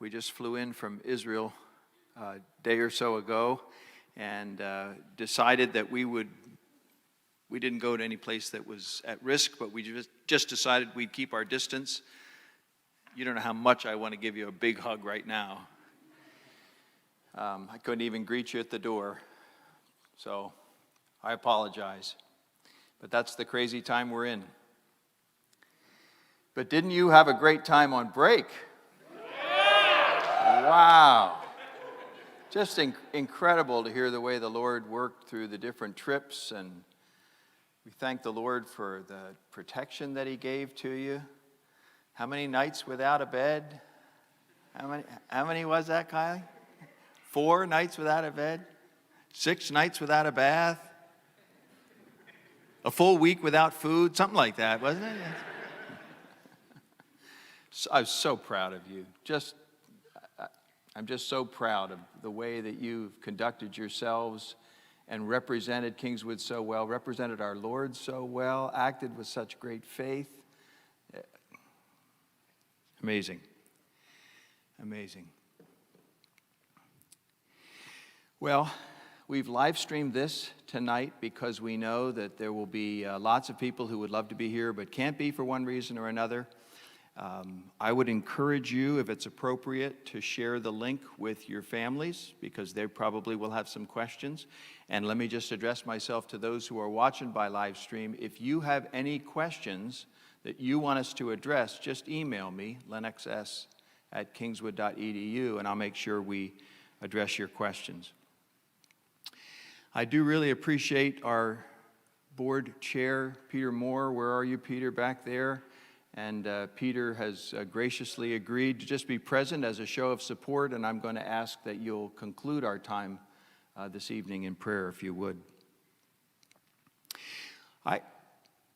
We just flew in from Israel a day or so ago, and decided that we didn't go to any place that was at risk, but we just decided we'd keep our distance. You don't know how much I want to give you a big hug right now. I couldn't even greet you at the door, so I apologize. But that's the crazy time we're in. But didn't you have a great time on break? Yeah! Wow. Just incredible to hear the way the Lord worked through the different trips, and we thank the Lord for the protection that He gave to you. How many nights without a bed? How many was that, Kylie? 4 nights without a bed? 6 nights without a bath? A full week without food? Something like that, wasn't it? I was so proud of you. I'm just so proud of the way that you've conducted yourselves and represented Kingswood so well, represented our Lord so well, acted with such great faith. Amazing. Amazing. Well, we've live streamed this tonight because we know that there will be lots of people who would love to be here but can't be for one reason or another. I would encourage you, if it's appropriate, to share the link with your families because they probably will have some questions. And let me just address myself to those who are watching by live stream. If you have any questions that you want us to address, just email me, lennoxs@kingswood.edu, and I'll make sure we address your questions. I do really appreciate our board chair, Peter Moore. Where are you, Peter? Back there. And Peter has graciously agreed to just be present as a show of support, and I'm going to ask that you'll conclude our time this evening in prayer, if you would.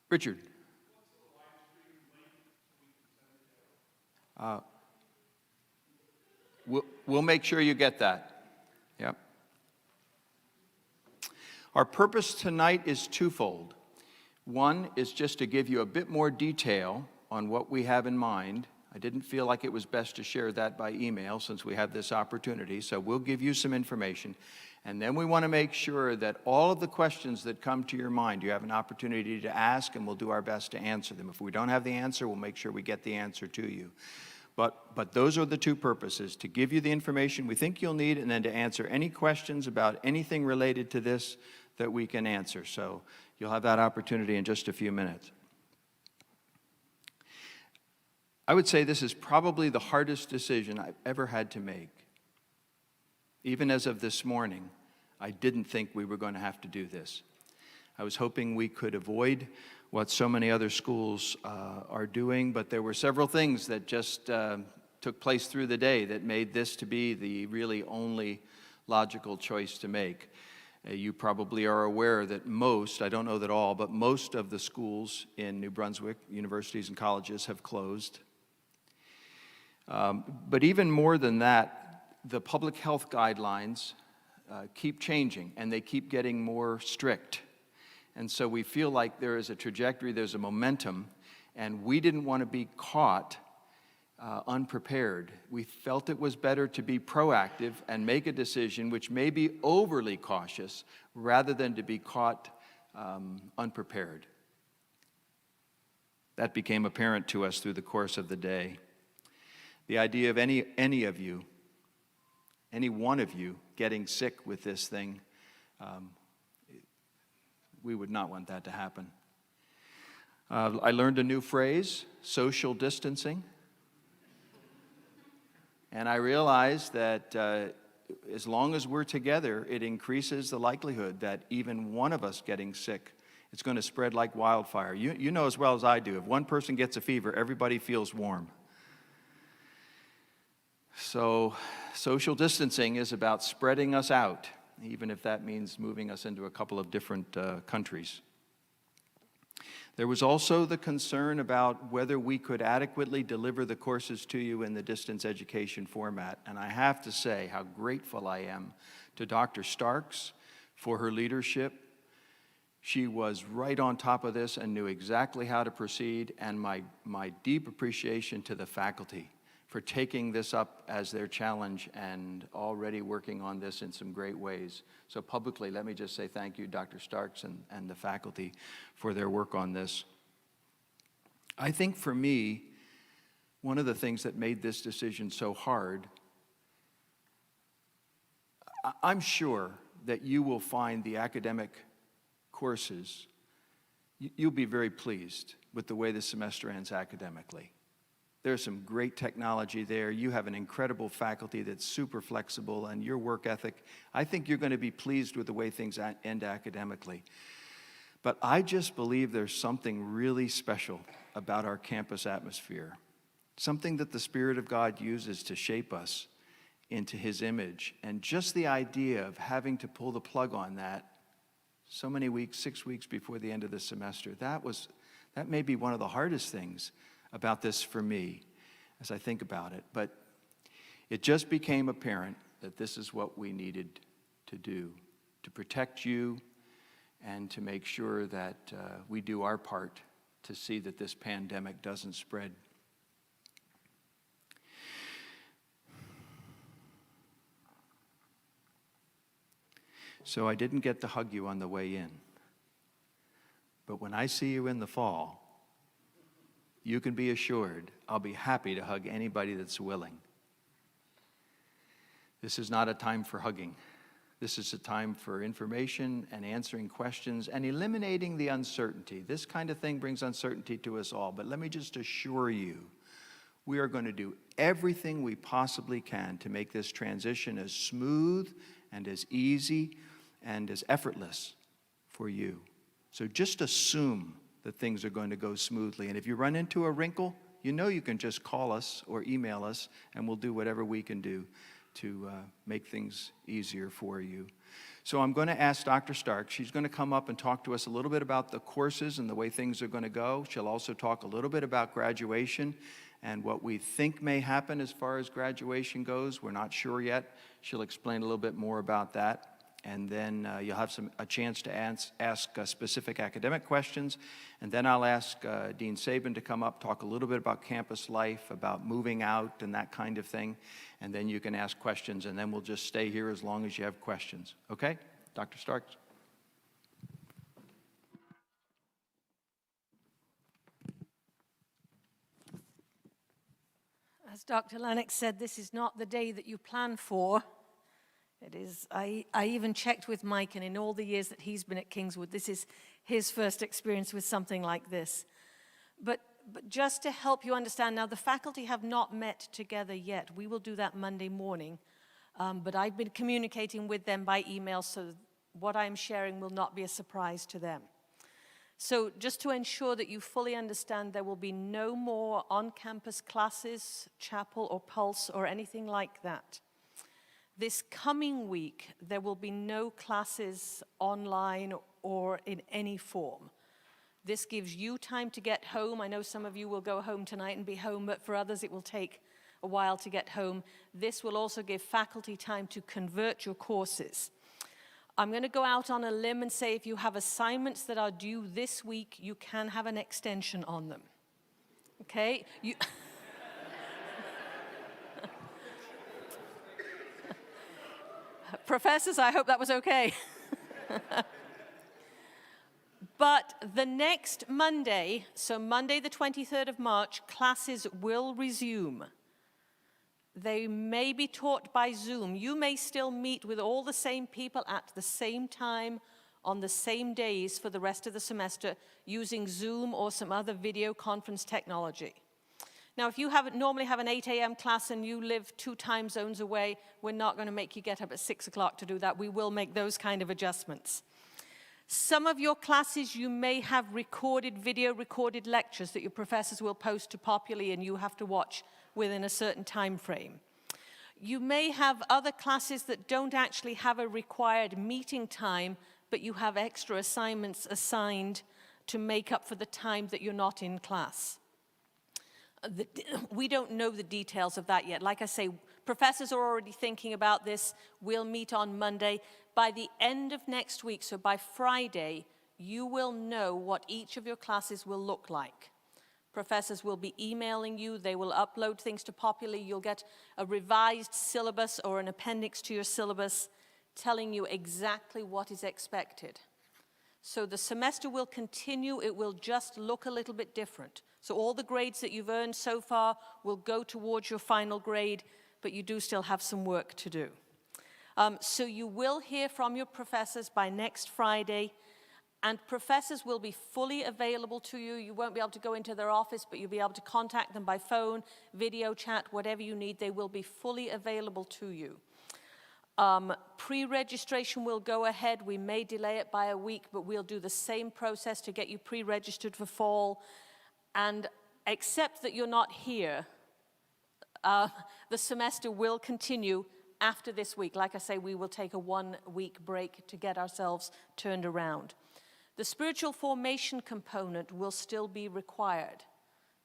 Richard. We'll make sure you get that. Yep. Our purpose tonight is twofold. One is just to give you a bit more detail on what we have in mind. I didn't feel like it was best to share that by email since we have this opportunity, so we'll give you some information. And then we want to make sure that all of the questions that come to your mind, you have an opportunity to ask, and we'll do our best to answer them. If we don't have the answer, we'll make sure we get the answer to you. But those are the two purposes, to give you the information we think you'll need, and then to answer any questions about anything related to this that we can answer. So you'll have that opportunity in just a few minutes. I would say this is probably the hardest decision I've ever had to make. Even as of this morning, I didn't think we were going to have to do this. I was hoping we could avoid what so many other schools are doing, but there were several things that just took place through the day that made this to be the really only logical choice to make. You probably are aware that most, I don't know that all, but most of the schools in New Brunswick, universities and colleges, have closed. But even more than that, the public health guidelines keep changing, and they keep getting more strict. And so we feel like there is a trajectory, there's a momentum, and we didn't want to be caught unprepared. We felt it was better to be proactive and make a decision which may be overly cautious rather than to be caught unprepared. That became apparent to us through the course of the day. The idea of any of you, any one of you getting sick with this thing, we would not want that to happen. I learned a new phrase, social distancing. And I realized that as long as we're together, it increases the likelihood that even one of us getting sick, it's going to spread like wildfire. You know as well as I do, if one person gets a fever, everybody feels warm. So social distancing is about spreading us out, even if that means moving us into a couple of different countries. There was also the concern about whether we could adequately deliver the courses to you in the distance education format. And I have to say how grateful I am to Dr. Starks for her leadership. She was right on top of this and knew exactly how to proceed, and my deep appreciation to the faculty for taking this up as their challenge and already working on this in some great ways. So publicly, let me just say thank you, Dr. Starks and the faculty, for their work on this. I think for me, one of the things that made this decision so hard, I'm sure that you will find the academic courses, you'll be very pleased with the way the semester ends academically. There's some great technology there. You have an incredible faculty that's super flexible, and your work ethic, I think you're going to be pleased with the way things end academically. But I just believe there's something really special about our campus atmosphere, something that the Spirit of God uses to shape us into His image. And just the idea of having to pull the plug on that so many weeks, 6 weeks before the end of the semester, that may be one of the hardest things about this for me as I think about it. But it just became apparent that this is what we needed to do, to protect you and to make sure that we do our part to see that this pandemic doesn't spread. So I didn't get to hug you on the way in. But when I see you in the fall, you can be assured I'll be happy to hug anybody that's willing. This is not a time for hugging. This is a time for information and answering questions and eliminating the uncertainty. This kind of thing brings uncertainty to us all. But let me just assure you, we are going to do everything we possibly can to make this transition as smooth and as easy and as effortless for you. So just assume that things are going to go smoothly. And if you run into a wrinkle, you know you can just call us or email us, and we'll do whatever we can do to make things easier for you. So I'm going to ask Dr. Stark. She's going to come up and talk to us a little bit about the courses and the way things are going to go. She'll also talk a little bit about graduation and what we think may happen as far as graduation goes. We're not sure yet. She'll explain a little bit more about that. And then you'll have a chance to ask specific academic questions. And then I'll ask Dean Sabin to come up, talk a little bit about campus life, about moving out and that kind of thing. And then you can ask questions, and then we'll just stay here as long as you have questions. Okay? Dr. Starks? As Dr. Lennox said, this is not the day that you plan for. It is, I even checked with Mike, and in all the years that he's been at Kingswood, this is his first experience with something like this. But just to help you understand, now the faculty have not met together yet. We will do that Monday morning. But I've been communicating with them by email, so what I'm sharing will not be a surprise to them. So just to ensure that you fully understand, there will be no more on-campus classes, chapel or pulse or anything like that. This coming week, there will be no classes online or in any form. This gives you time to get home. I know some of you will go home tonight and be home, but for others it will take a while to get home. This will also give faculty time to convert your courses. I'm going to go out on a limb and say if you have assignments that are due this week, you can have an extension on them. Okay? Professors, I hope that was okay. But the next Monday, so Monday the 23rd of March, classes will resume. They may be taught by Zoom. You may still meet with all the same people at the same time on the same days for the rest of the semester using Zoom or some other video conference technology. Now, if you normally have an 8 a.m. class and you live 2 time zones away, we're not going to make you get up at 6 o'clock to do that. We will make those kind of adjustments. Some of your classes, you may have video recorded lectures that your professors will post to Popularly and you have to watch within a certain time frame. You may have other classes that don't actually have a required meeting time, but you have extra assignments assigned to make up for the time that you're not in class. We don't know the details of that yet. Like I say, professors are already thinking about this. We'll meet on Monday. By the end of next week, so by Friday, you will know what each of your classes will look like. Professors will be emailing you. They will upload things to Popularly. You'll get a revised syllabus or an appendix to your syllabus telling you exactly what is expected. So the semester will continue. It will just look a little bit different. So all the grades that you've earned so far will go towards your final grade, but you do still have some work to do. So you will hear from your professors by next Friday, and professors will be fully available to you. You won't be able to go into their office, but you'll be able to contact them by phone, video chat, whatever you need. They will be fully available to you. Pre-registration will go ahead. We may delay it by a week, but we'll do the same process to get you pre-registered for fall. And except that you're not here, the semester will continue after this week. Like I say, we will take a 1-week break to get ourselves turned around. The spiritual formation component will still be required.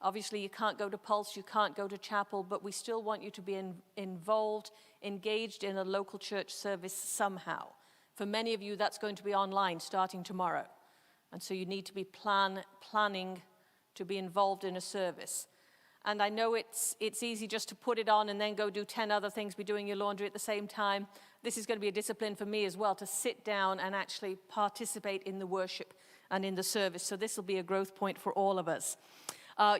Obviously, you can't go to Pulse, you can't go to chapel, but we still want you to be involved, engaged in a local church service somehow. For many of you, that's going to be online starting tomorrow. And so you need to be planning to be involved in a service. And I know it's easy just to put it on and then go do 10 other things, be doing your laundry at the same time. This is going to be a discipline for me as well, to sit down and actually participate in the worship and in the service. So this will be a growth point for all of us.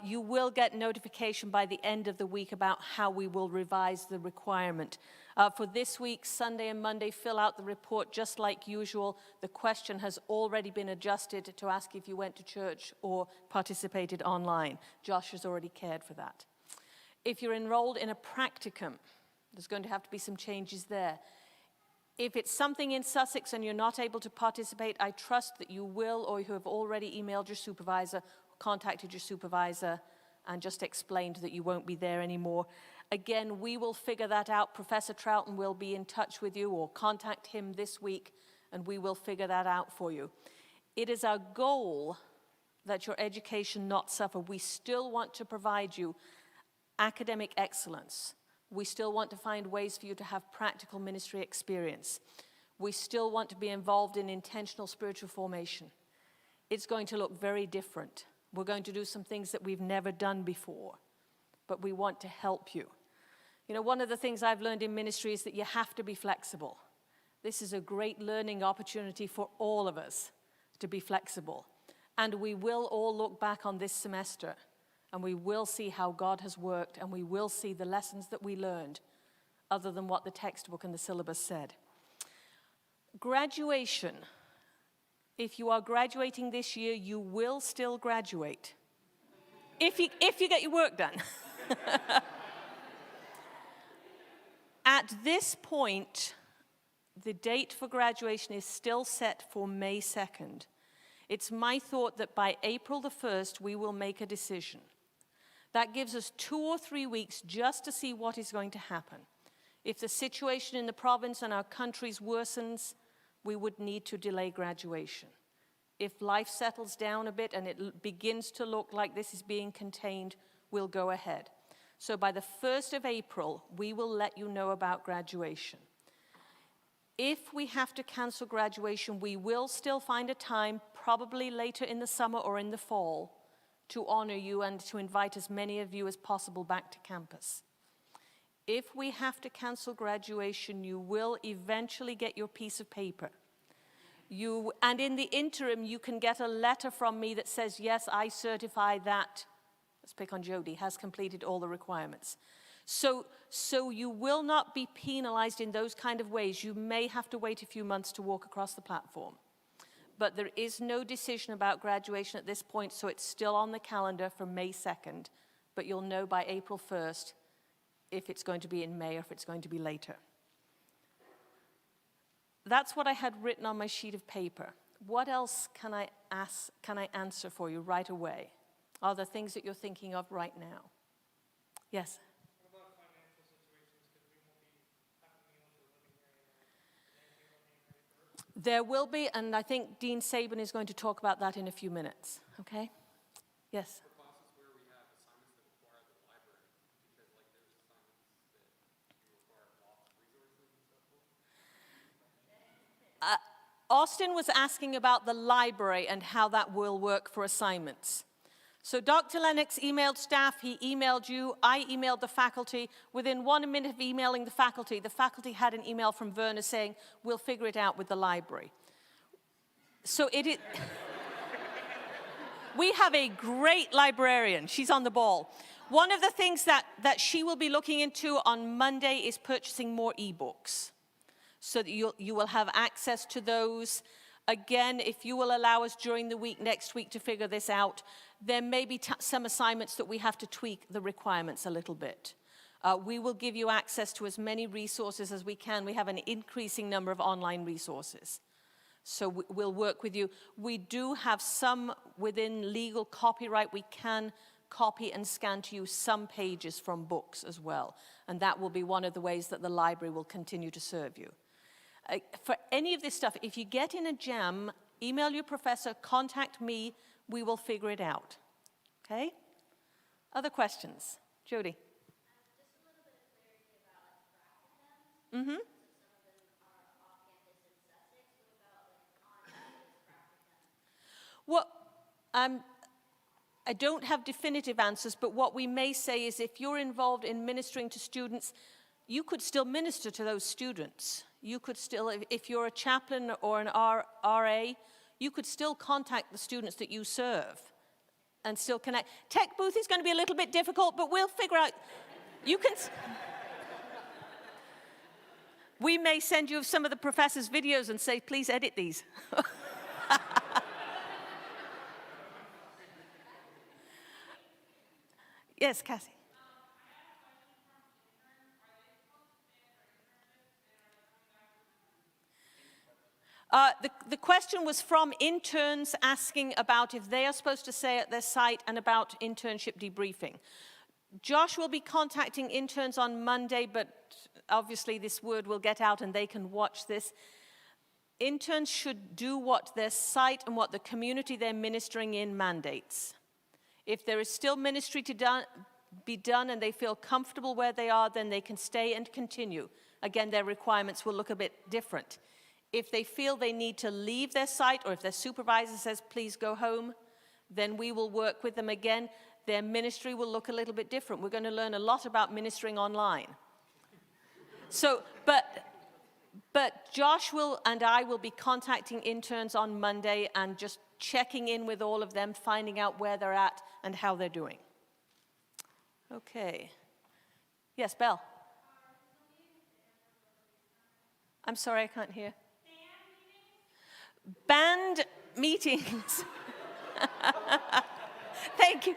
You will get notification by the end of the week about how we will revise the requirement. For this week, Sunday and Monday, fill out the report just like usual. The question has already been adjusted to ask if you went to church or participated online. Josh has already cared for that. If you're enrolled in a practicum, there's going to have to be some changes there. If it's something in Sussex and you're not able to participate, I trust that you will, or you have already emailed your supervisor, contacted your supervisor, and just explained that you won't be there anymore. Again, we will figure that out. Professor Troughton will be in touch with you, or contact him this week, and we will figure that out for you. It is our goal that your education not suffer. We still want to provide you academic excellence. We still want to find ways for you to have practical ministry experience. We still want to be involved in intentional spiritual formation. It's going to look very different. We're going to do some things that we've never done before, but we want to help you. You know, one of the things I've learned in ministry is that you have to be flexible. This is a great learning opportunity for all of us to be flexible. And we will all look back on this semester, and we will see how God has worked, and we will see the lessons that we learned other than what the textbook and the syllabus said. Graduation. If you are graduating this year, you will still graduate. If you get your work done. At this point, the date for graduation is still set for May 2nd. It's my thought that by April the 1st, we will make a decision. That gives us 2 or 3 weeks just to see what is going to happen. If the situation in the province and our countries worsens, we would need to delay graduation. If life settles down a bit and it begins to look like this is being contained, we'll go ahead. So by the 1st of April, we will let you know about graduation. If we have to cancel graduation, we will still find a time, probably later in the summer or in the fall, to honor you and to invite as many of you as possible back to campus. If we have to cancel graduation, you will eventually get your piece of paper. And in the interim, you can get a letter from me that says, yes, I certify that, let's pick on Jody, has completed all the requirements. So you will not be penalized in those kind of ways. You may have to wait a few months to walk across the platform. But there is no decision about graduation at this point, so it's still on the calendar for May 2nd. But you'll know by April 1st if it's going to be in May or if it's going to be later. That's what I had written on my sheet of paper. What else can I answer for you right away? Are there things that you're thinking of right now? Yes? What about financial situations? Because we won't be having meals or living here anymore. There will be, and I think Dean Sabin is going to talk about that in a few minutes. Okay? Yes? For classes where we have assignments that require the library, because like there's assignments that you require lots of resources and stuff for. Austin was asking about the library and how that will work for assignments. So Dr. Lennox emailed staff, he emailed you, I emailed the faculty. Within 1 minute of emailing the faculty had an email from Verna saying, we'll figure it out with the library. So it is... We have a great librarian. She's on the ball. One of the things that she will be looking into on Monday is purchasing more ebooks so that you will have access to those. Again, if you will allow us during the week, next week, to figure this out, there may be some assignments that we have to tweak the requirements a little bit. We will give you access to as many resources as we can. We have an increasing number of online resources. So we'll work with you. We do have some within legal copyright. We can copy and scan to you some pages from books as well. And that will be one of the ways that the library will continue to serve you. For any of this stuff, if you get in a jam, email your professor, contact me, we will figure it out. Okay? Other questions? Jody? Just a little bit of clarity about like practicums. Mm-hmm. Well, I don't have definitive answers, but what we may say is if you're involved in ministering to students, you could still minister to those students. You could still, if you're a chaplain or an RA, you could still contact the students that you serve and still connect. Tech booth is going to be a little bit difficult, but we'll figure out. You can... We may send you some of the professor's videos and say, please edit these. Yes, Cassie. The question was from interns asking about if they are supposed to stay at their site and about internship debriefing. Josh will be contacting interns on Monday, but obviously this word will get out and they can watch this. Interns should do what their site and what the community they're ministering in mandates. If there is still ministry to be done and they feel comfortable where they are, then they can stay and continue. Again, their requirements will look a bit different. If they feel they need to leave their site or if their supervisor says, please go home, then we will work with them again. Their ministry will look a little bit different. We're going to learn a lot about ministering online. So, but Josh and I will be contacting interns on Monday and just checking in with all of them, finding out where they're at and how they're doing. Okay. Yes, Belle. I'm sorry, I can't hear. Band meetings. Thank you.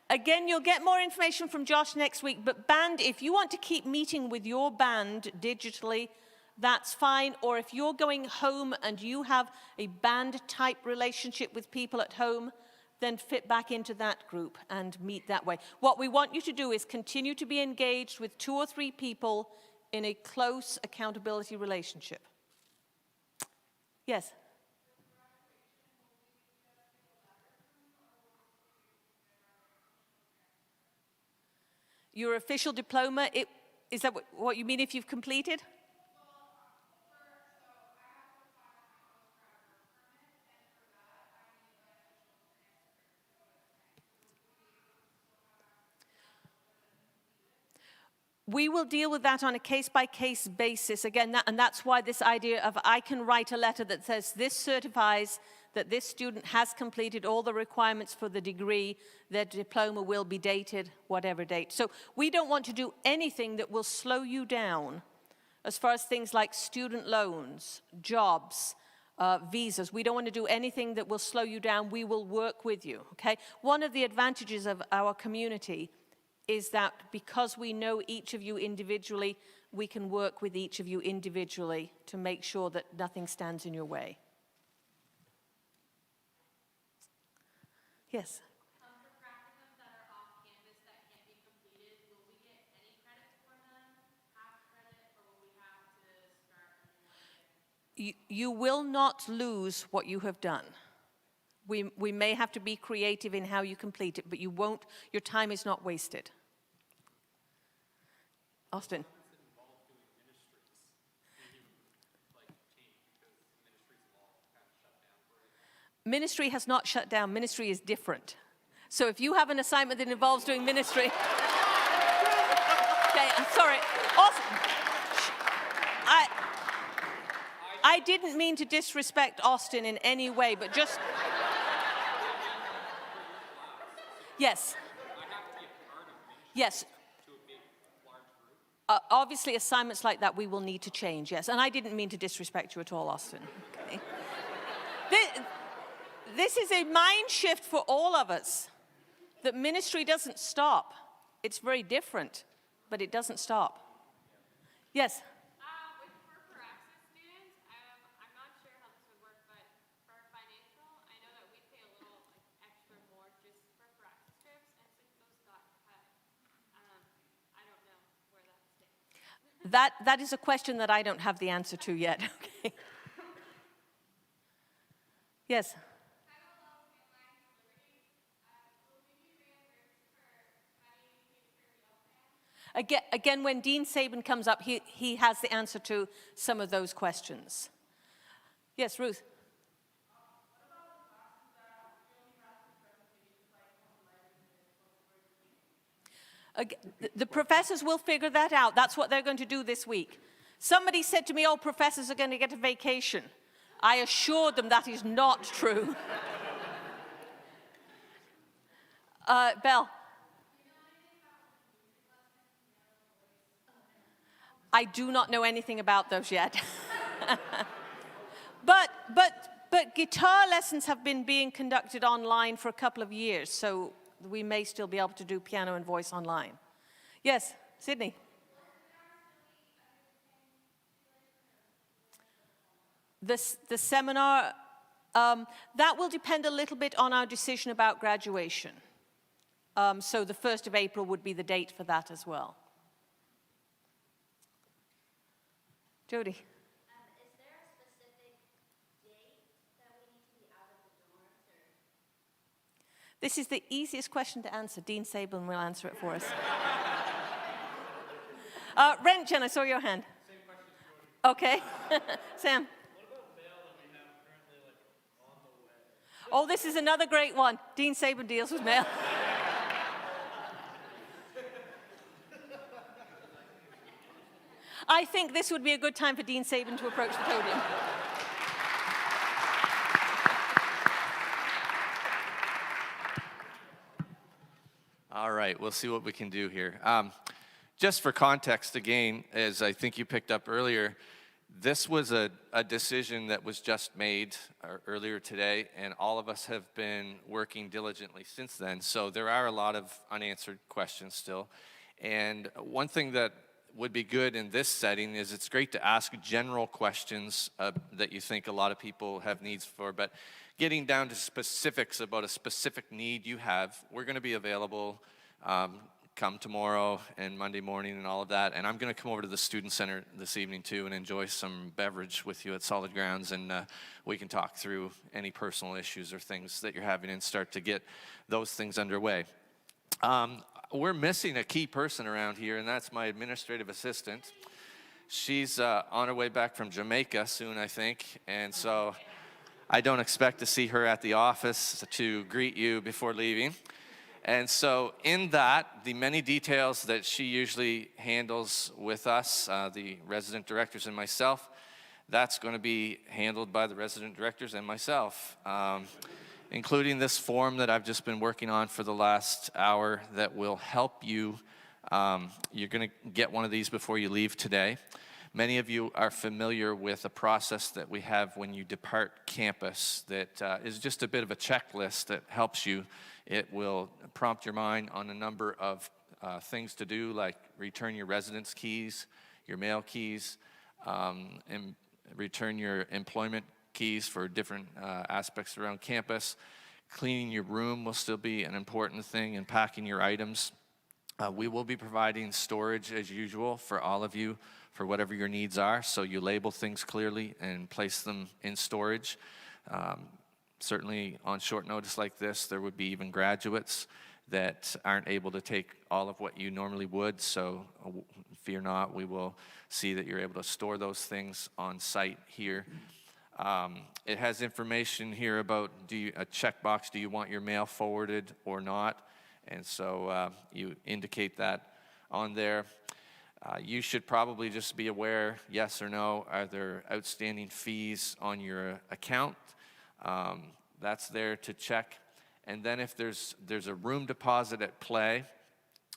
Again, you'll get more information from Josh next week, but band, if you want to keep meeting with your band digitally, that's fine. Or if you're going home and you have a band-type relationship with people at home, then fit back into that group and meet that way. What we want you to do is continue to be engaged with 2 or 3 people in a close accountability relationship. Yes? Your official diploma, is that what you mean if you've completed? We will deal with that on a case-by-case basis. Again, and that's why this idea of I can write a letter that says this certifies that this student has completed all the requirements for the degree, their diploma will be dated, whatever date. So we don't want to do anything that will slow you down as far as things like student loans, jobs, visas. We don't want to do anything that will slow you down. We will work with you, okay? One of the advantages of our community is that because we know each of you individually, we can work with each of you individually to make sure that nothing stands in your way. Yes? For practicums that are off campus that can't be completed, will we get any credit for them? Half credit, or will we have to start a new one? You will not lose what you have done. We may have to be creative in how you complete it, but you won't, your time is not wasted. Austin. Ministry has not shut down. Ministry is different. So if you have an assignment that involves doing ministry... Okay, I'm sorry. Also, I didn't mean to disrespect Austin in any way, but just... Yes. Yes. Obviously, assignments like that we will need to change, yes. And I didn't mean to disrespect you at all, Austin. Okay. This is a mind shift for all of us, that ministry doesn't stop. It's very different, but it doesn't stop. Yes? For access students, I'm not sure how this would work, but for financial, I know that we pay a little extra more just for access trips, and since those got cut, I don't know where that stands. That is a question that I don't have the answer to yet. Okay. Yes? Again, when Dean Sabin comes up, he has the answer to some of those questions. Yes, Ruth? The professors will figure that out. That's what they're going to do this week. Somebody said to me, oh, professors are going to get a vacation. I assured them that is not true. Belle? I do not know anything about those yet. But guitar lessons have been being conducted online for a couple of years, so we may still be able to do piano and voice online. Yes, Sydney? The seminar, that will depend a little bit on our decision about graduation. So the 1st of April would be the date for that as well. Jody? Is there a specific date that we need to be out of the dorms? Or? This is the easiest question to answer. Dean Sabin will answer it for us. Rentgen, I saw your hand. Same question, Okay. Jody. Sam? What about bail that we have currently on the way? Oh, this is another great one. Dean Sabin deals with mail. I think this would be a good time for Dean Sabin to approach the podium. All right, we'll see what we can do here. Just for context, again, as I think you picked up earlier, this was a decision that was just made earlier today, and all of us have been working diligently since then. So there are a lot of unanswered questions still. And one thing that would be good in this setting is it's great to ask general questions that you think a lot of people have needs for, but getting down to specifics about a specific need you have, we're going to be available come tomorrow and Monday morning and all of that, and I'm going to come over to the Student Center this evening too and enjoy some beverage with you at Solid Grounds, and we can talk through any personal issues or things that you're having and start to get those things underway. We're missing a key person around here, and that's my administrative assistant. She's on her way back from Jamaica soon, I think, and so I don't expect to see her at the office to greet you before leaving. And so in that, the many details that she usually handles with us, the resident directors and myself, that's going to be handled by the resident directors and myself. Including this form that I've just been working on for the last hour that will help you. You're going to get one of these before you leave today. Many of you are familiar with a process that we have when you depart campus that is just a bit of a checklist that helps you. It will prompt your mind on a number of things to do, like return your residence keys, your mail keys, and return your employment keys for different aspects around campus. Cleaning your room will still be an important thing, and packing your items. We will be providing storage as usual for all of you for whatever your needs are, so you label things clearly and place them in storage. Certainly on short notice like this, there would be even graduates that aren't able to take all of what you normally would, so fear not, we will see that you're able to store those things on site here. It has information here about a checkbox, do you want your mail forwarded or not? And so you indicate that on there. You should probably just be aware, yes or no, are there outstanding fees on your account? That's there to check. And then if there's a room deposit at play,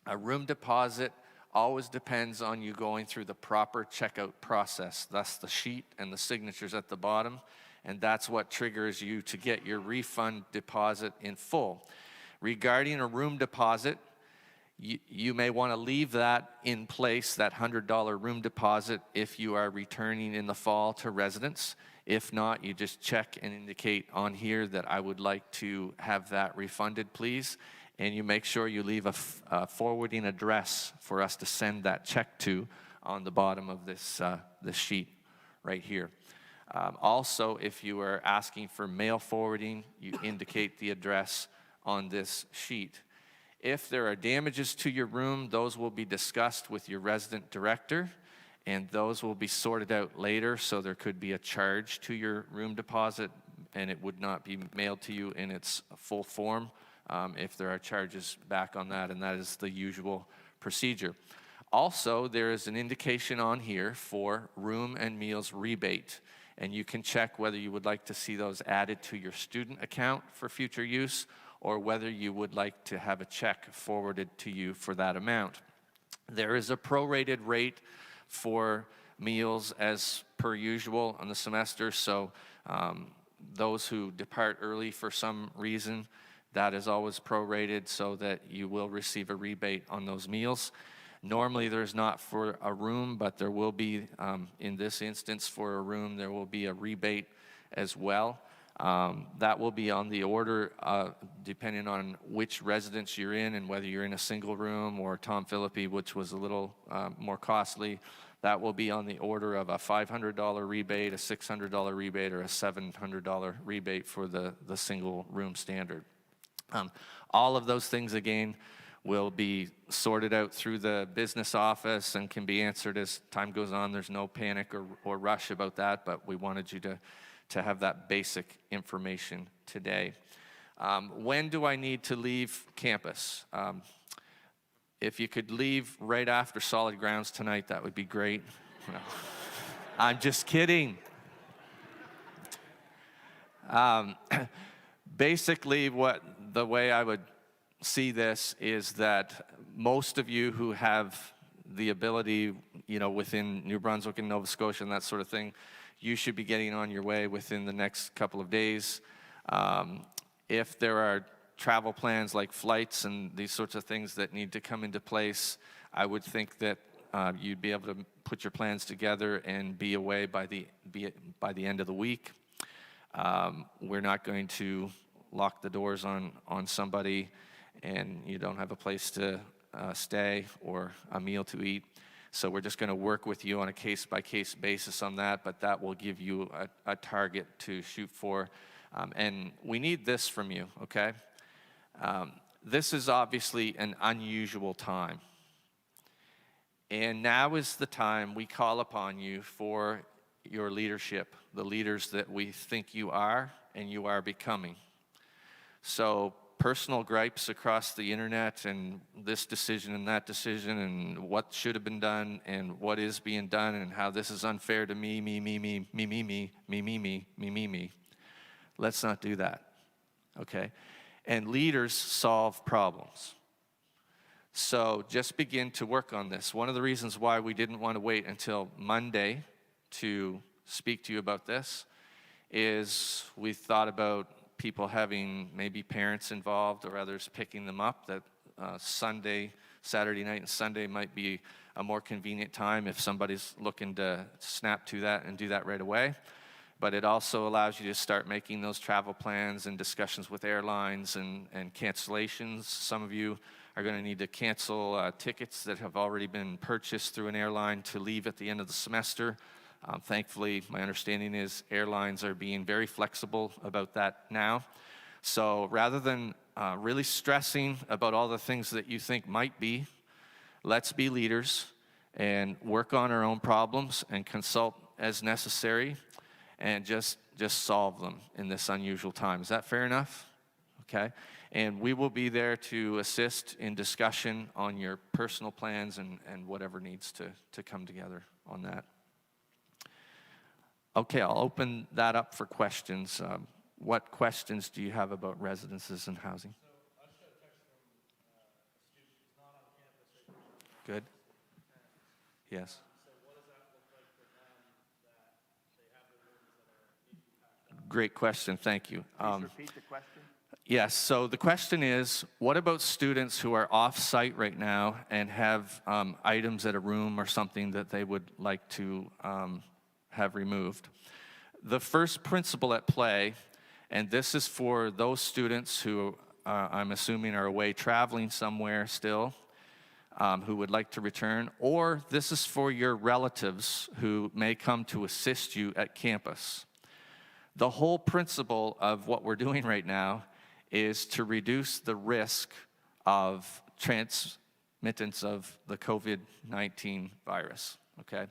a room deposit always depends on you going through the proper checkout process. That's the sheet and the signatures at the bottom, and that's what triggers you to get your refund deposit in full. Regarding a room deposit, you may want to leave that in place, that $100 room deposit, if you are returning in the fall to residence. If not, you just check and indicate on here that I would like to have that refunded, please. And you make sure you leave a forwarding address for us to send that check to on the bottom of this sheet right here. Also, if you are asking for mail forwarding, you indicate the address on this sheet. If there are damages to your room, those will be discussed with your resident director, and those will be sorted out later, so there could be a charge to your room deposit, and it would not be mailed to you in its full form if there are charges back on that, and that is the usual procedure. Also, there is an indication on here for room and meals rebate, and you can check whether you would like to see those added to your student account for future use, or whether you would like to have a check forwarded to you for that amount. There is a prorated rate for meals as per usual on the semester, so those who depart early for some reason, that is always prorated so that you will receive a rebate on those meals. Normally there's not for a room, but there will be, in this instance for a room, there will be a rebate as well. That will be on the order, depending on which residence you're in and whether you're in a single room or Tom Philippi, which was a little more costly. That will be on the order of a $500 rebate, a $600 rebate, or a $700 rebate for the single room standard. All of those things, again, will be sorted out through the business office and can be answered as time goes on. There's no panic or rush about that, but we wanted you to have that basic information today. When do I need to leave campus? If you could leave right after solid grounds tonight, that would be great. No. I'm just kidding. Basically, the way I would see this is that most of you who have the ability, within New Brunswick and Nova Scotia and that sort of thing, you should be getting on your way within the next couple of days. If there are travel plans like flights and these sorts of things that need to come into place, I would think that you'd be able to put your plans together and be away by the end of the week. We're not going to lock the doors on somebody and you don't have a place to stay or a meal to eat. So we're just going to work with you on a case-by-case basis on that, but that will give you a target to shoot for. And we need this from you, okay? This is obviously an unusual time. And now is the time we call upon you for your leadership, the leaders that we think you are and you are becoming. So personal gripes across the internet and this decision and that decision and what should have been done and what is being done and how this is unfair to me. Let's not do that, okay? And leaders solve problems. So just begin to work on this. One of the reasons why we didn't want to wait until Monday to speak to you about this is we thought about people having maybe parents involved or others picking them up, that Saturday night and Sunday might be a more convenient time if somebody's looking to snap to that and do that right away. But it also allows you to start making those travel plans and discussions with airlines and cancellations. Some of you are going to need to cancel tickets that have already been purchased through an airline to leave at the end of the semester. Thankfully, my understanding is airlines are being very flexible about that now. So rather than really stressing about all the things that you think might be, let's be leaders and work on our own problems and consult as necessary and just just solve them in this unusual time. Is that fair enough? Okay. And we will be there to assist in discussion on your personal plans and whatever needs to come together on that. Okay, I'll open that up for questions. What questions do you have about residences and housing? So I just got a text from a student who's not on campus right now. Good. Yes. So what does that look like for them that they have their rooms that need to be packed up? Great question. Thank you. Please repeat the question. Yes, so the question is, what about students who are off-site right now and have items at a room or something that they would like to have removed? The first principle at play, and this is for those students who I'm assuming are away traveling somewhere still, who would like to return, or this is for your relatives who may come to assist you at campus. The whole principle of what we're doing right now is to reduce the risk of transmittance of the COVID-19 virus, okay?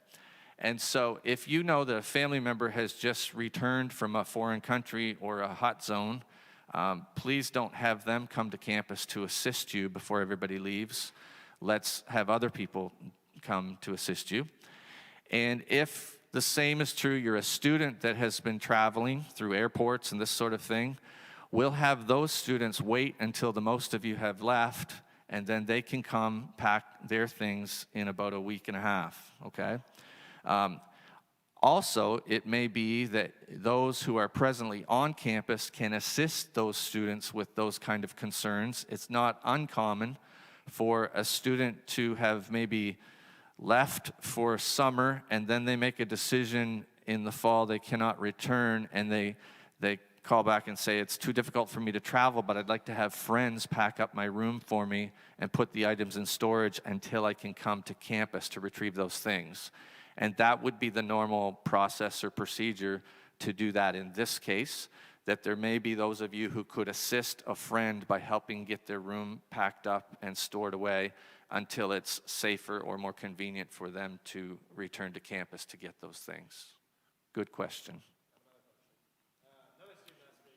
And so if you know that a family member has just returned from a foreign country or a hot zone, please don't have them come to campus to assist you before everybody leaves. Let's have other people come to assist you. And if the same is true, you're a student that has been traveling through airports and this sort of thing, we'll have those students wait until the most of you have left, and then they can come pack their things in about a week and a half, okay? Also, it may be that those who are presently on campus can assist those students with those kind of concerns. It's not uncommon for a student to have maybe left for summer, and then they make a decision in the fall they cannot return, and they call back and say, it's too difficult for me to travel, but I'd like to have friends pack up my room for me and put the items in storage until I can come to campus to retrieve those things. And that would be the normal process or procedure to do that in this case, that there may be those of you who could assist a friend by helping get their room packed up and stored away until it's safer or more convenient for them to return to campus to get those things. Good question. Another student asked me,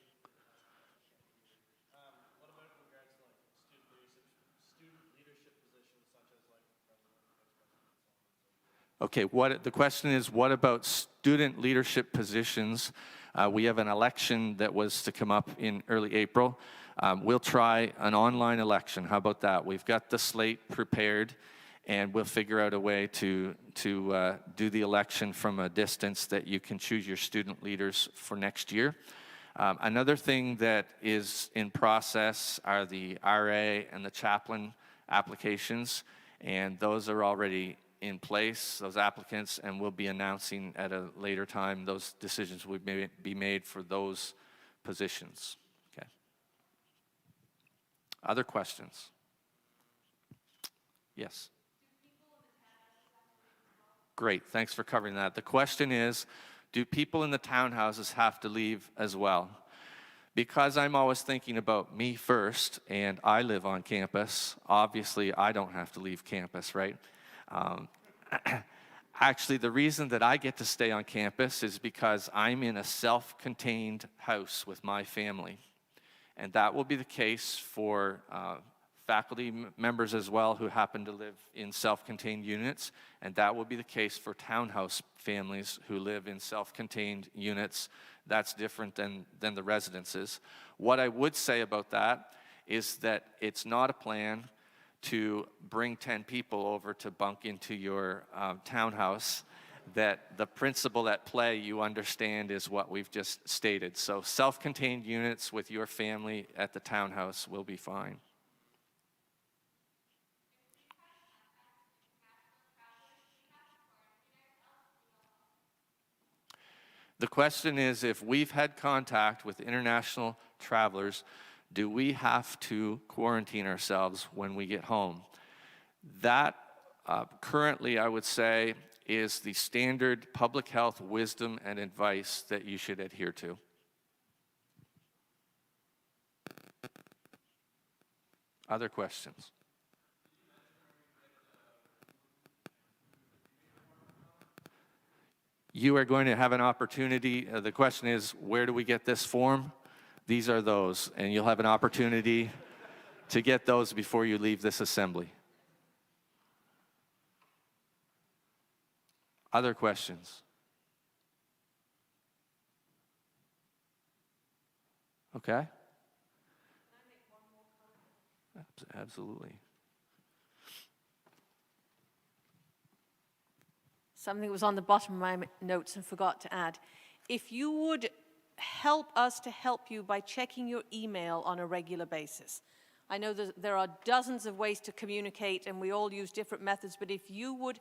what about in regards to like student leadership positions such as like president, vice president, and so on and so forth? Okay, the question is, what about student leadership positions? We have an election that was to come up in early April. We'll try an online election. How about that? We've got the slate prepared, and we'll figure out a way to do the election from a distance that you can choose your student leaders for next year. Another thing that is in process are the RA and the chaplain applications, and those are already in place, those applicants, and we'll be announcing at a later time those decisions will be made for those positions. Okay. Other questions? Yes. Great, thanks for covering that. The question is, do people in the townhouses have to leave as well? Because I'm always thinking about me first, and I live on campus, obviously I don't have to leave campus, right? Actually, the reason that I get to stay on campus is because I'm in a self-contained house with my family. And that will be the case for faculty members as well who happen to live in self-contained units. And that will be the case for townhouse families who live in self-contained units. That's different than the residences. What I would say about that is that it's not a plan to bring 10 people over to bunk into your townhouse, that the principle at play you understand is what we've just stated. So self-contained units with your family at the townhouse will be fine. The question is, if we've had contact with international travelers, do we have to quarantine ourselves when we get home? That currently, I would say, is the standard public health wisdom and advice that you should adhere to. Other questions? you are going to have an opportunity. The question is, where do we get this form? These are those, and you'll have an opportunity to get those before you leave this assembly. Other questions? Okay. Absolutely. Something that was on the bottom of my notes and forgot to add. If you would help us to help you by checking your email on a regular basis. I know that there are dozens of ways to communicate and we all use different methods, but if you would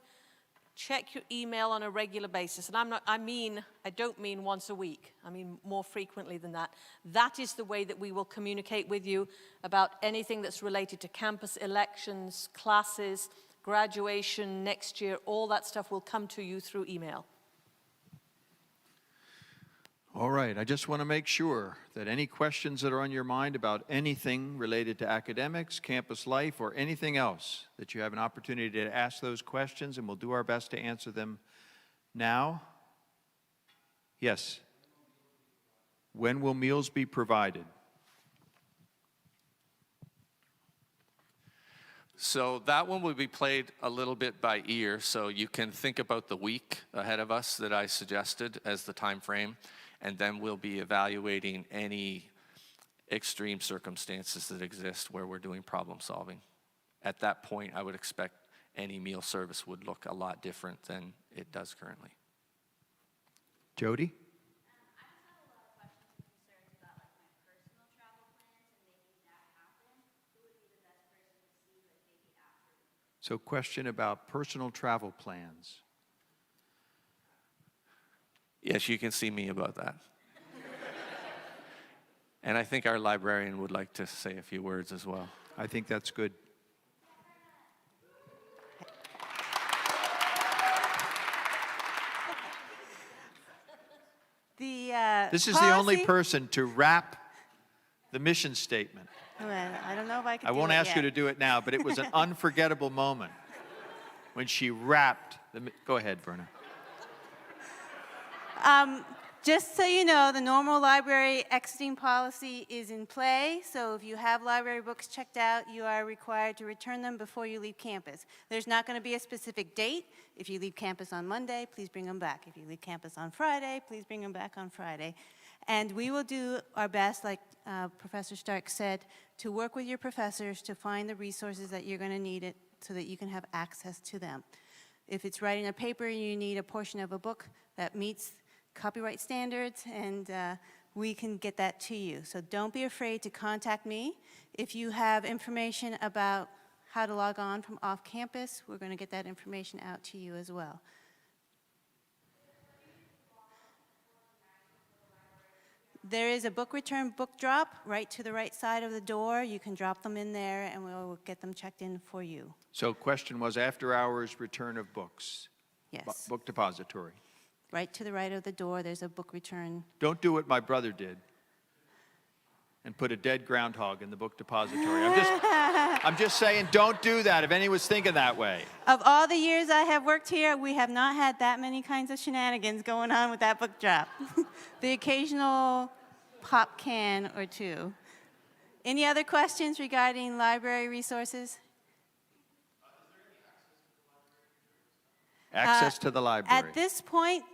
check your email on a regular basis, and I don't mean once a week, I mean more frequently than that. That is the way that we will communicate with you about anything that's related to campus elections, classes, graduation next year. All that stuff will come to you through email. All right, I just want to make sure that any questions that are on your mind about anything related to academics, campus life, or anything else, that you have an opportunity to ask those questions, and we'll do our best to answer them now. Yes. When will meals be provided? So that one will be played a little bit by ear, so you can think about the week ahead of us that I suggested as the time frame, and then we'll be evaluating any extreme circumstances that exist where we're doing problem solving. At that point, I would expect any meal service would look a lot different than it does currently. Jody? I just have a lot of questions and concerns about like my personal travel plans and making that happen. Who would be the best person to see like maybe after? So question about personal travel plans. Yes, you can see me about that. And I think our librarian would like to say a few words as well. I think that's good. This is the only person to wrap the mission statement. Well, I don't know if I can I do won't it ask you yet. to do it now, but it was an unforgettable moment when she wrapped the. Go ahead, Verna. Just so you know, the normal library exiting policy is in play, so if you have library books checked out, you are required to return them before you leave campus. There's not going to be a specific date. If you leave campus on Monday, please bring them back. If you leave campus on Friday, please bring them back on Friday. And we will do our best, like Professor Stark said, to work with your professors to find the resources that you're going to need it so that you can have access to them. If it's writing a paper and you need a portion of a book that meets copyright standards, and we can get that to you. So don't be afraid to contact me. If you have information about how to log on from off campus, we're going to get that information out to you as well. There is a book return book drop right to the right side of the door. You can drop them in there and we'll get them checked in for you. So question was after hours return of books. Yes. Book depository. Right to the right of the door, there's a book return. Don't do what my brother did and put a dead groundhog in the book depository. I'm just saying, don't do that if anyone's thinking that way. Of all the years I have worked here, we have not had that many kinds of shenanigans going on with that book drop. The occasional pop can or two. Any other questions regarding library resources? Access to the library. At this point,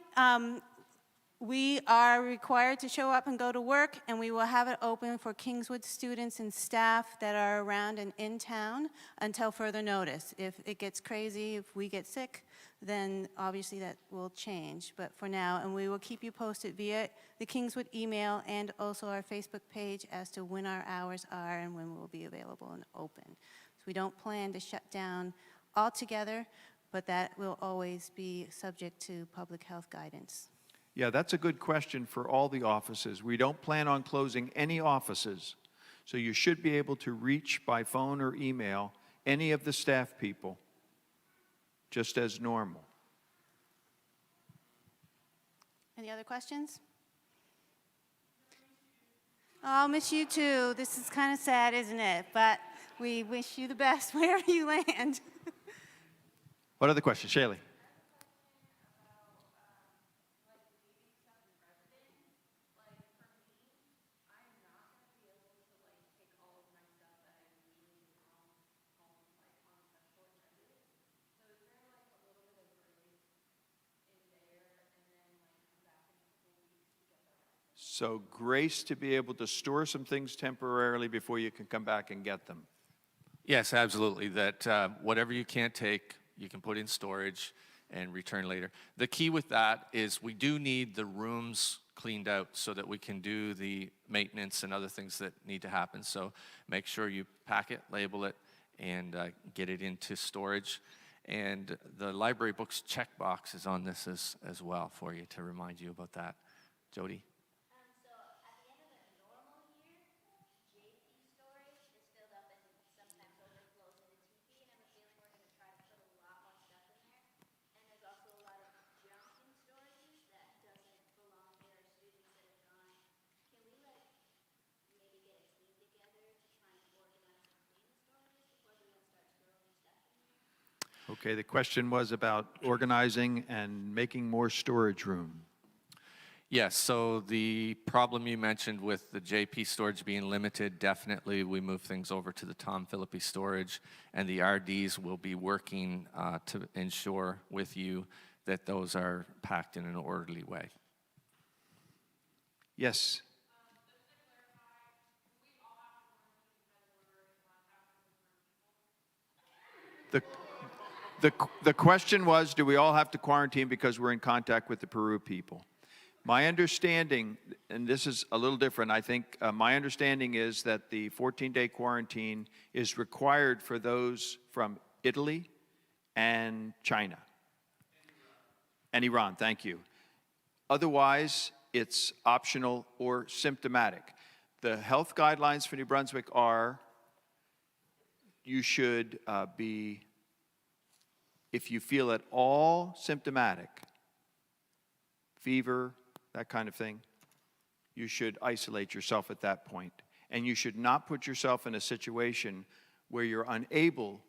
we are required to show up and go to work, and we will have it open for Kingswood students and staff that are around and in town until further notice. If it gets crazy, if we get sick, then obviously that will change. But for now, and we will keep you posted via the Kingswood email and also our Facebook page as to when our hours are and when we'll be available and open. So we don't plan to shut down altogether, but that will always be subject to public health guidance. Yeah, that's a good question for all the offices. We don't plan on closing any offices, so you should be able to reach by phone or email any of the staff people, just as normal. Any other questions? Oh, I'll miss you too. This is kind of sad, isn't it? But we wish you the best wherever you land. What other questions? Shaylee? So grace to be able to store some things temporarily before you can come back and get them. Yes, absolutely. That whatever you can't take, you can put in storage and return later. The key with that is we do need the rooms cleaned out so that we can do the maintenance and other things that need to happen. So make sure you pack it, label it, and get it into storage. And the library books checkbox is on this as well for you to remind you about that. Jody? So at the end of a normal year, JP storage is filled up and sometimes overflows into TP, and I have a feeling we're gonna try to put a lot more stuff in there. And there's also a lot of junk in storages that doesn't belong there, or students that have gone. Can we maybe get a team together to try and organize and clean the storages before everyone starts throwing stuff in there? Okay, the question was about organizing and making more storage room. Yes, so the problem you mentioned with the JP storage being limited, definitely we move things over to the Tom Philippi storage, and the RDs will be working to ensure with you that those are packed in an orderly way. Yes. The question was, do we all have to quarantine because we're in contact with the Peru people? My understanding, and this is a little different, I think my understanding is that the 14-day quarantine is required for those from Italy and China. And Iran, thank you. Otherwise, it's optional or symptomatic. The health guidelines for New Brunswick are you should be, if you feel at all symptomatic, fever, that kind of thing, you should isolate yourself at that point. And you should not put yourself in a situation where you're unable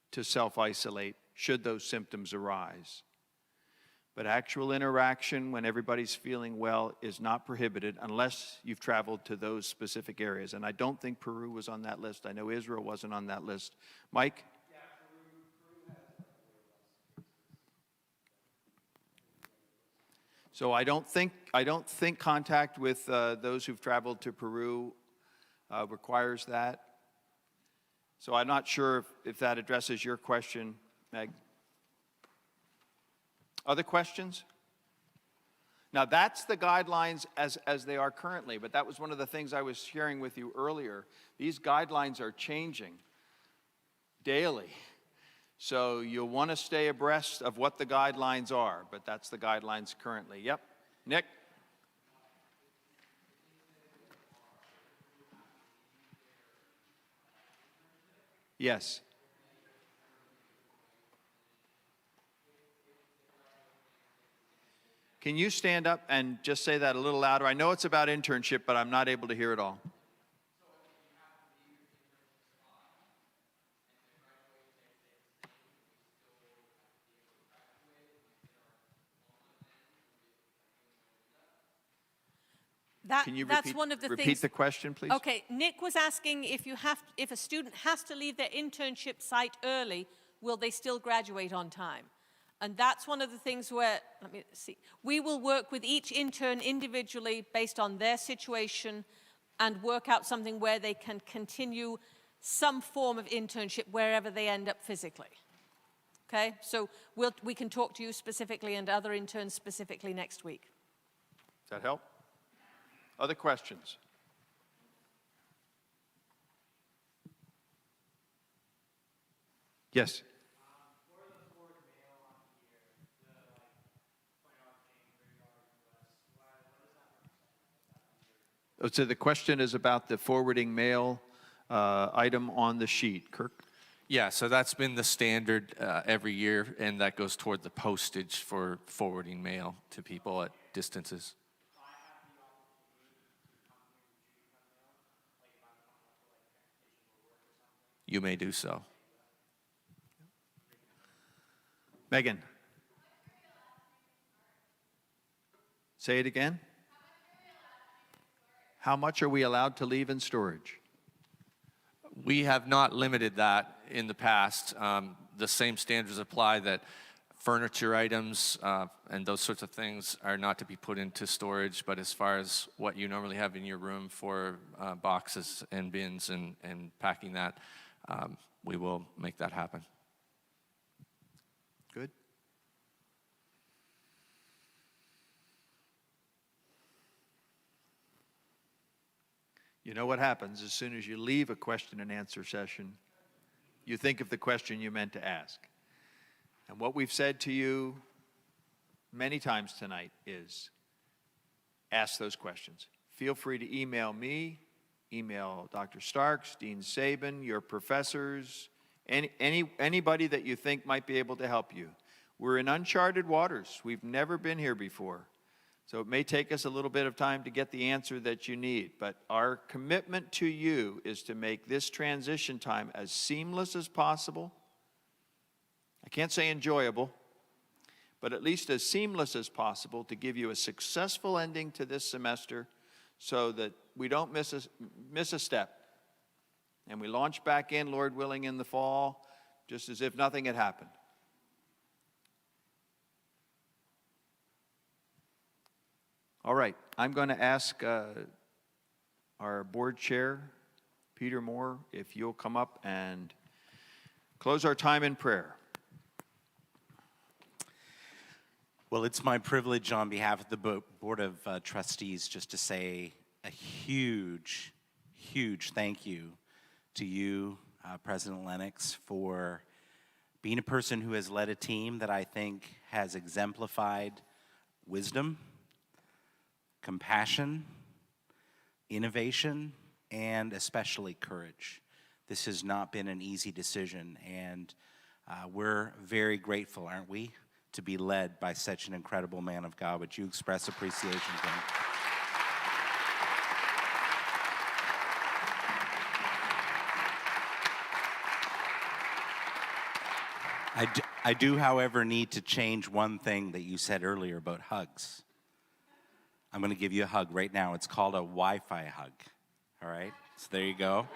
to self-isolate should those symptoms arise. But actual interaction when everybody's feeling well is not prohibited unless you've traveled to those specific areas. And I don't think Peru was on that list. I know Israel wasn't on that list. Mike? So I don't think contact with those who've traveled to Peru requires that. So I'm not sure if that addresses your question, Meg. Other questions? Now that's the guidelines as they are currently, but that was one of the things I was sharing with you earlier. These guidelines are changing daily. So you'll want to stay abreast of what the guidelines are, but that's the guidelines currently. Yep. Nick? Yes. Can you stand up and just say that a little louder? I know it's about internship, but I'm not able to hear it all. Can you That's one of the repeat things. the question, please? Okay, Nick was asking if a student has to leave their internship site early, will they still graduate on time? And that's one of the things where, let me see, we will work with each intern individually based on their situation and work out something where they can continue some form of internship wherever they end up physically. Okay, so we can talk to you specifically and other interns specifically next week. Does that help? Other questions? Yes. For the forward mail on here, the $20 Canadian, $30 US, what does that represent? So the question is about the forwarding mail item on the sheet. Kirk? Yeah, so that's been the standard every year, and that goes toward the postage for forwarding mail to people at distances. You may do so. Megan? Say it again. How much are we allowed to leave in storage? We have not limited that in the past. The same standards apply that furniture items and those sorts of things are not to be put into storage, but as far as what you normally have in your room for boxes and bins and packing that, we will make that happen. Good. You know what happens as soon as you leave a question and answer session, you think of the question you meant to ask. And what we've said to you many times tonight is ask those questions. Feel free to email me, email Dr. Starks, Dean Sabin, your professors, anybody that you think might be able to help you. We're in uncharted waters. We've never been here before. So it may take us a little bit of time to get the answer that you need, but our commitment to you is to make this transition time as seamless as possible. I can't say enjoyable, but at least as seamless as possible to give you a successful ending to this semester so that we don't miss a step. And we launch back in, Lord willing, in the fall, just as if nothing had happened. All right, I'm going to ask our board chair, Peter Moore, if you'll come up and close our time in prayer. Well, it's my privilege on behalf of the Board of Trustees just to say a huge, huge thank you to you, President Lennox, for being a person who has led a team that I think has exemplified wisdom, compassion, innovation, and especially courage. This has not been an easy decision, and we're very grateful, aren't we, to be led by such an incredible man of God. Would you express appreciation to him? I do, however, need to change one thing that you said earlier about hugs. I'm going to give you a hug right now. It's called a Wi-Fi hug, all right? So there you go.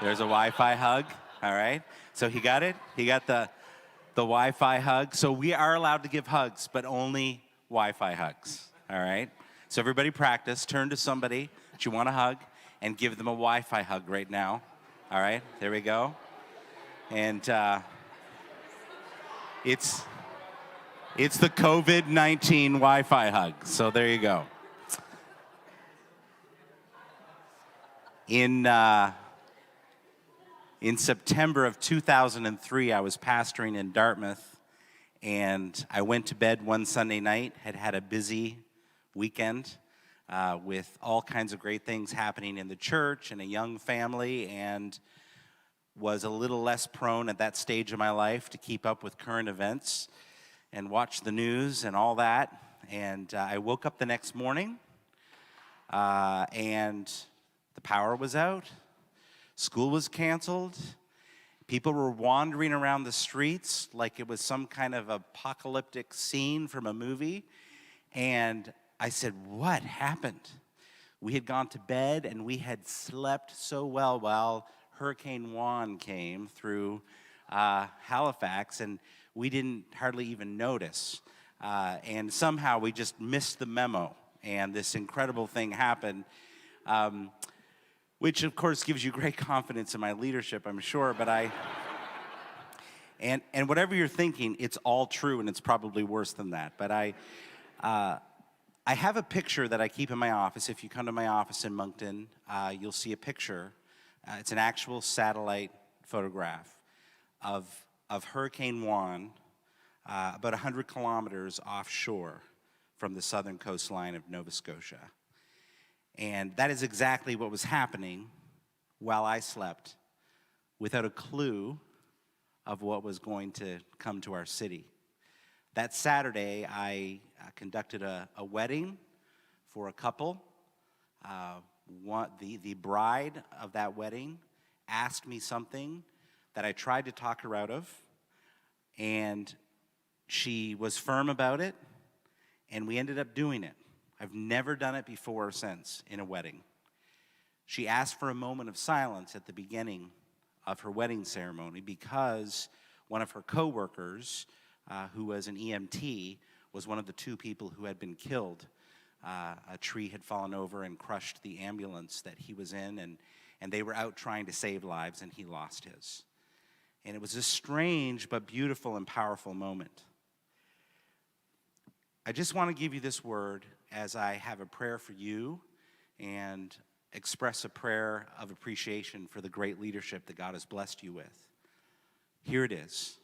There's a Wi-Fi hug, all right? So he got it? He got the Wi-Fi hug. So we are allowed to give hugs, but only Wi-Fi hugs, all right? So everybody practice. Turn to somebody that you want to hug and give them a Wi-Fi hug right now, all right? There we go. And it's the COVID-19 Wi-Fi hug. So there you go. In September of 2003, I was pastoring in Dartmouth, and I went to bed one Sunday night, had a busy weekend with all kinds of great things happening in the church and a young family, and was a little less prone at that stage of my life to keep up with current events and watch the news and all that. And I woke up the next morning, and the power was out, school was canceled, people were wandering around the streets like it was some kind of apocalyptic scene from a movie. And I said, what happened? We had gone to bed and we had slept so well while Hurricane Juan came through Halifax, and we didn't hardly even notice. And somehow we just missed the memo, and this incredible thing happened. Which of course gives you great confidence in my leadership, I'm sure, but and whatever you're thinking, it's all true, and it's probably worse than that. But I have a picture that I keep in my office. If you come to my office in Moncton, you'll see a picture. It's an actual satellite photograph of Hurricane Juan, about 100 kilometers offshore from the southern coastline of Nova Scotia. And that is exactly what was happening while I slept, without a clue of what was going to come to our city. That Saturday, I conducted a wedding for a couple. The bride of that wedding asked me something that I tried to talk her out of, and she was firm about it, and we ended up doing it. I've never done it before or since in a wedding. She asked for a moment of silence at the beginning of her wedding ceremony because one of her coworkers who was an EMT, was one of the 2 people who had been killed. A tree had fallen over and crushed the ambulance that he was in, and they were out trying to save lives, and he lost his. And it was a strange but beautiful and powerful moment. I just want to give you this word as I have a prayer for you and express a prayer of appreciation for the great leadership that God has blessed you with. Here it is.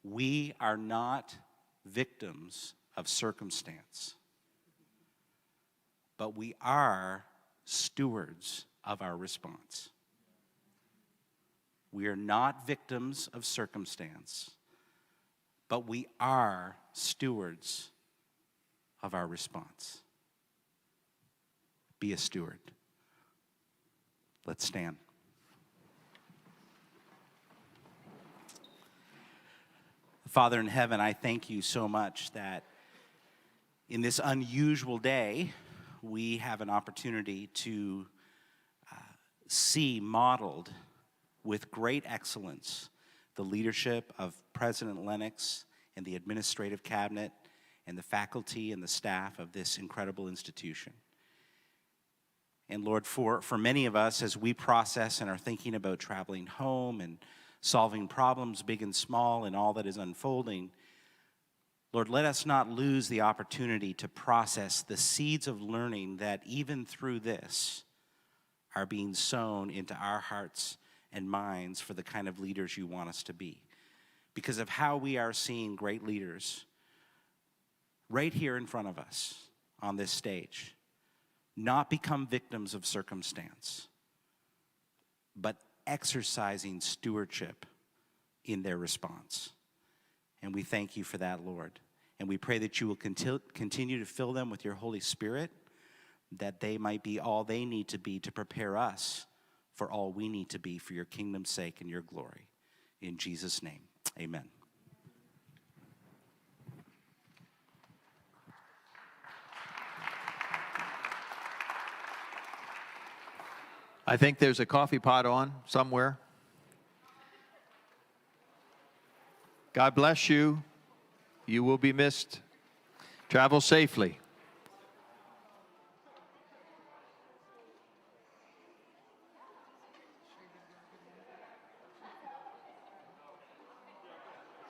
We are not victims of circumstance, but we are stewards of our response. We are not victims of circumstance, but we are stewards of our response. Be a steward. Let's stand. Father in heaven, I thank you so much that in this unusual day, we have an opportunity to see modeled with great excellence the leadership of President Lennox and the administrative cabinet and the faculty and the staff of this incredible institution. And Lord, for many of us, as we process and are thinking about traveling home and solving problems big and small and all that is unfolding, Lord, let us not lose the opportunity to process the seeds of learning that even through this are being sown into our hearts and minds for the kind of leaders you want us to be. Because of how we are seeing great leaders right here in front of us on this stage not become victims of circumstance, but exercising stewardship in their response. And we thank you for that, Lord. And we pray that you will continue to fill them with your Holy Spirit, that they might be all they need to be to prepare us for all we need to be for your kingdom's sake and your glory. In Jesus' name, amen. I think there's a coffee pot on somewhere. God bless you. You will be missed. Travel safely.